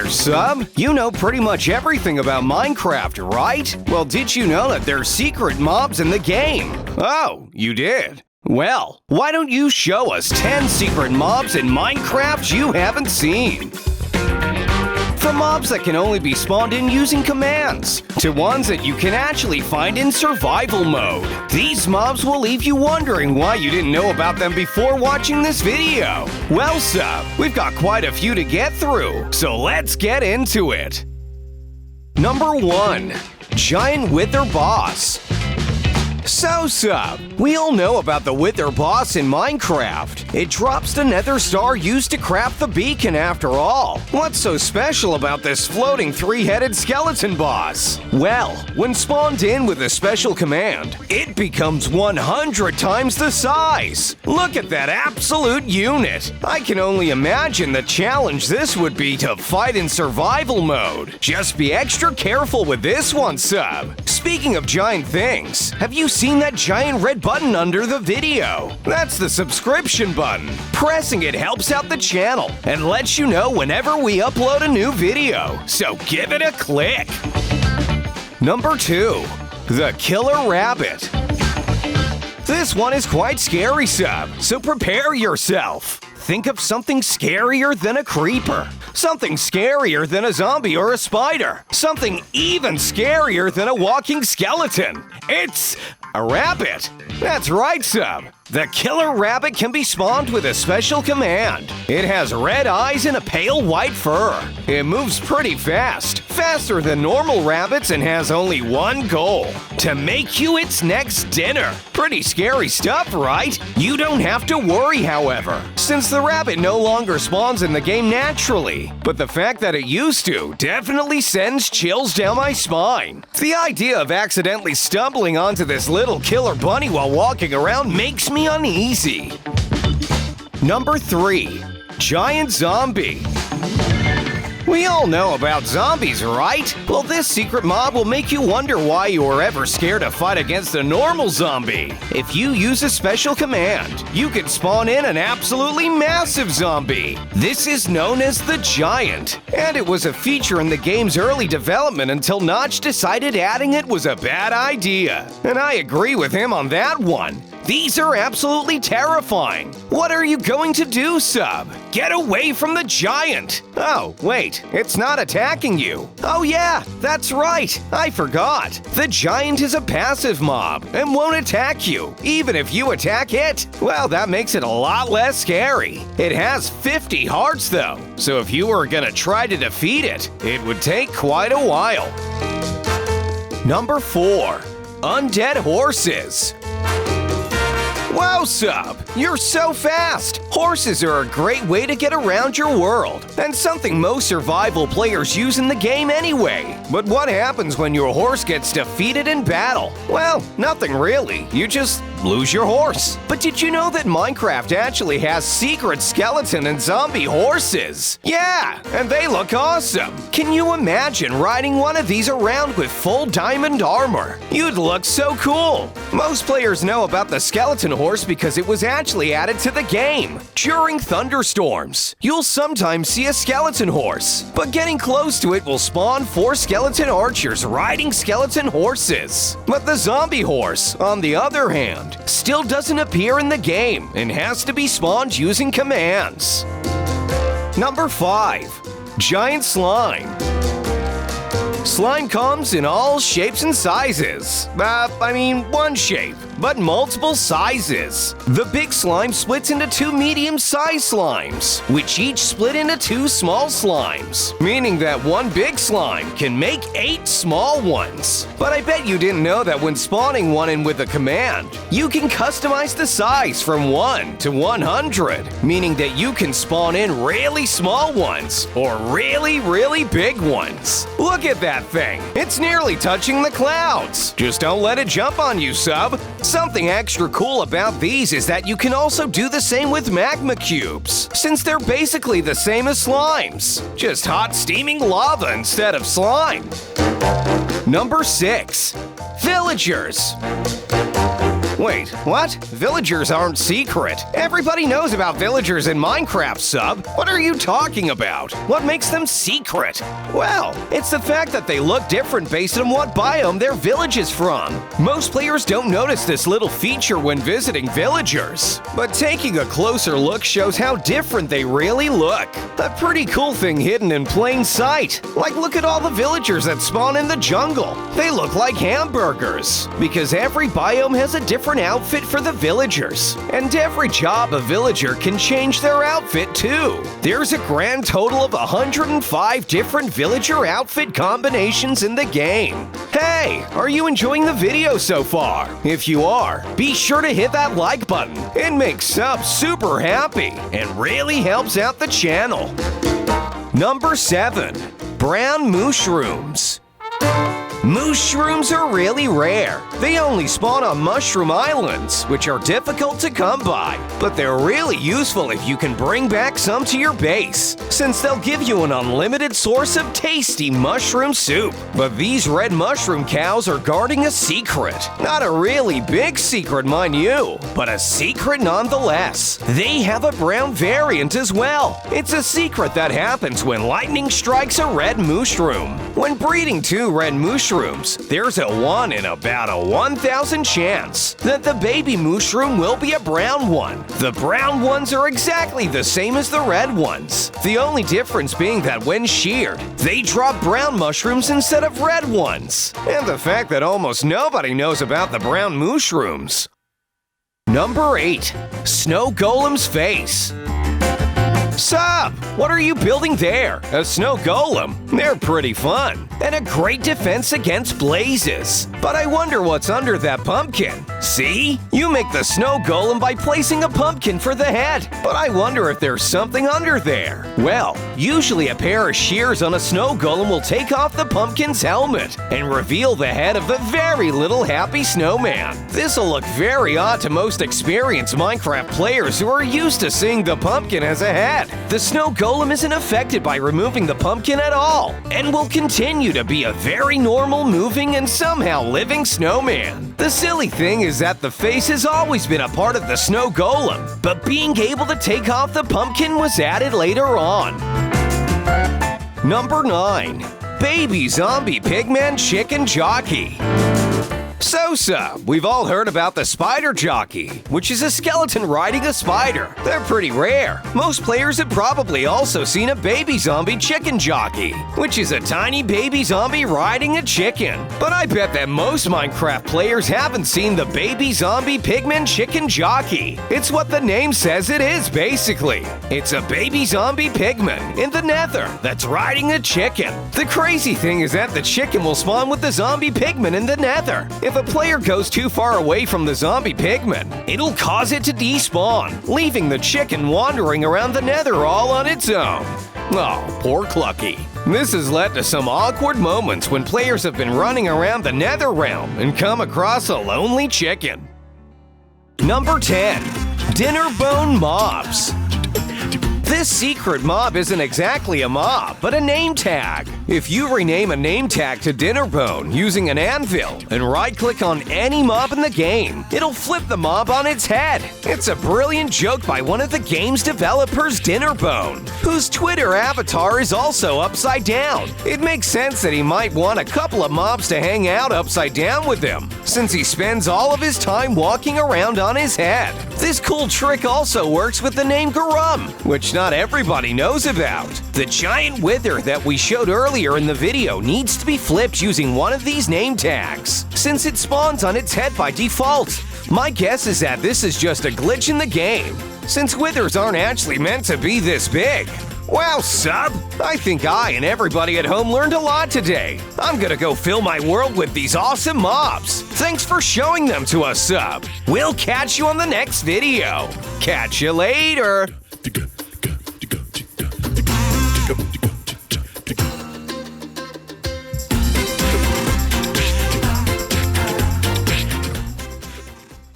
there, sub! You know pretty much everything about Minecraft, right? Well, did you know that there's secret mobs in the game? Oh, you did? Well, why don't you show us 10 secret mobs in Minecraft you haven't seen? From mobs that can only be spawned in using commands, to ones that you can actually find in survival mode. These mobs will leave you wondering why you didn't know about them before watching this video. Well, sub, we've got quite a few to get through, so let's get into it. Number 1. Giant Wither Boss. So, sub, we all know about the Wither Boss in Minecraft. It drops the nether star used to craft the beacon after all. What's so special about this floating 3-headed skeleton boss? Well, when spawned in with a special command, it becomes 100 times the size. Look at that absolute unit. I can only imagine the challenge this would be to fight in survival mode. Just be extra careful with this one, sub. Speaking of giant things, have you seen that giant red button under the video? That's the subscription button. Pressing it helps out the channel and lets you know whenever we upload a new video, so give it a click. Number 2. The Killer Rabbit. This one is quite scary, sub, so prepare yourself. Think of something scarier than a creeper. Something scarier than a zombie or a spider. Something even scarier than a walking skeleton. It's a rabbit. That's right, sub. The Killer Rabbit can be spawned with a special command. It has red eyes and a pale white fur. It moves pretty fast, faster than normal rabbits, and has only one goal: to make you its next dinner. Pretty scary stuff, right? You don't have to worry, however, since the rabbit no longer spawns in the game naturally. But the fact that it used to definitely sends chills down my spine. The idea of accidentally stumbling onto this little killer bunny while walking around makes me uneasy. Number 3. Giant Zombie. We all know about zombies, right? Well, this secret mob will make you wonder why you were ever scared to fight against a normal zombie. If you use a special command, you can spawn in an absolutely massive zombie. This is known as the Giant, and it was a feature in the game's early development until Notch decided adding it was a bad idea. And I agree with him on that one. These are absolutely terrifying. What are you going to do, sub? Get away from the Giant! Oh, wait, it's not attacking you. Oh yeah, that's right, I forgot. The Giant is a passive mob and won't attack you, even if you attack it. Well, that makes it a lot less scary. It has 50 hearts though, so if you were gonna try to defeat it, it would take quite a while. Number 4. Undead Horses. Wow, sub! You're so fast! Horses are a great way to get around your world, and something most survival players use in the game anyway. But what happens when your horse gets defeated in battle? Well, nothing really. You just lose your horse. But did you know that Minecraft actually has secret skeleton and zombie horses? Yeah, and they look awesome. Can you imagine riding one of these around with full diamond armor? You'd look so cool. Most players know about the skeleton horse because it was actually added to the game. During thunderstorms, you'll sometimes see a skeleton horse, but getting close to it will spawn 4 skeleton archers riding skeleton horses. But the zombie horse, on the other hand, still doesn't appear in the game and has to be spawned using commands. Number 5. Giant Slime. Slime comes in all shapes and sizes. One shape, but multiple sizes. The big slime splits into 2 medium-sized slimes, which each split into 2 small slimes, meaning that one big slime can make 8 small ones. But I bet you didn't know that when spawning one in with a command, you can customize the size from 1 to 100, meaning that you can spawn in really small ones or really, really big ones. Look at that thing. It's nearly touching the clouds. Just don't let it jump on you, sub. Something extra cool about these is that you can also do the same with magma cubes, since they're basically the same as slimes, just hot steaming lava instead of slime. Number 6. Villagers. Wait, what? Villagers aren't secret. Everybody knows about villagers in Minecraft, sub. What are you talking about? What makes them secret? Well, it's the fact that they look different based on what biome their village is from. Most players don't notice this little feature when visiting villagers, but taking a closer look shows how different they really look. A pretty cool thing hidden in plain sight. Like, look at all the villagers that spawn in the jungle. They look like hamburgers, because every biome has a different outfit for the villagers, and every job a villager can change their outfit too. There's a grand total of 105 different villager outfit combinations in the game. Hey, are you enjoying the video so far? If you are, be sure to hit that like button. It makes subs super happy and really helps out the channel. Number 7. Brown Mooshrooms. Mooshrooms are really rare. They only spawn on mushroom islands, which are difficult to come by. But they're really useful if you can bring back some to your base, since they'll give you an unlimited source of tasty mushroom soup. But these red mushroom cows are guarding a secret. Not a really big secret, mind you, but a secret nonetheless. They have a brown variant as well. It's a secret that happens when lightning strikes a red mushroom. When breeding 2 red mushrooms, there's a 1 in about a 1,000 chance that the baby mushroom will be a brown one. The brown ones are exactly the same as the red ones, the only difference being that when sheared, they drop brown mushrooms instead of red ones. And the fact that almost nobody knows about the brown mushrooms. Number 8. Snow Golem's Face. Sup? What are you building there? A snow golem? They're pretty fun, and a great defense against blazes. But I wonder what's under that pumpkin. See? You make the snow golem by placing a pumpkin for the head. But I wonder if there's something under there. Well, usually a pair of shears on a snow golem will take off the pumpkin's helmet and reveal the head of the very little happy snowman. This'll look very odd to most experienced Minecraft players who are used to seeing the pumpkin as a head. The snow golem isn't affected by removing the pumpkin at all, and will continue to be a very normal moving and somehow living snowman. The silly thing is that the face has always been a part of the snow golem, but being able to take off the pumpkin was added later on. Number 9. Baby Zombie Pigman Chicken Jockey. So, we've all heard about the spider jockey, which is a skeleton riding a spider. They're pretty rare. Most players have probably also seen a baby zombie chicken jockey, which is a tiny baby zombie riding a chicken. But I bet that most Minecraft players haven't seen the baby zombie Pigman chicken jockey. It's what the name says it is, basically. It's a baby zombie pigman in the nether that's riding a chicken. The crazy thing is that the chicken will spawn with the zombie pigman in the nether. If a player goes too far away from the zombie pigman, it'll cause it to despawn, leaving the chicken wandering around the nether all on its own. Oh, poor Clucky. This has led to some awkward moments when players have been running around the nether realm and come across a lonely chicken. Number 10. Dinnerbone Mobs. This secret mob isn't exactly a mob, but a name tag. If you rename a name tag to Dinnerbone using an anvil and right-click on any mob in the game, it'll flip the mob on its head. It's a brilliant joke by one of the game's developers, Dinnerbone, whose Twitter avatar is also upside down. It makes sense that he might want a couple of mobs to hang out upside down with him, since he spends all of his time walking around on his head. This cool trick also works with the name Garum, which not everybody knows about. The giant wither that we showed earlier in the video needs to be flipped using one of these name tags, since it spawns on its head by default. My guess is that this is just a glitch in the game, since withers aren't actually meant to be this big. Wow, sub! I think I and everybody at home learned a lot today. I'm gonna go fill my world with these awesome mobs. Thanks for showing them to us, sub. We'll catch you on the next video. Catch you later!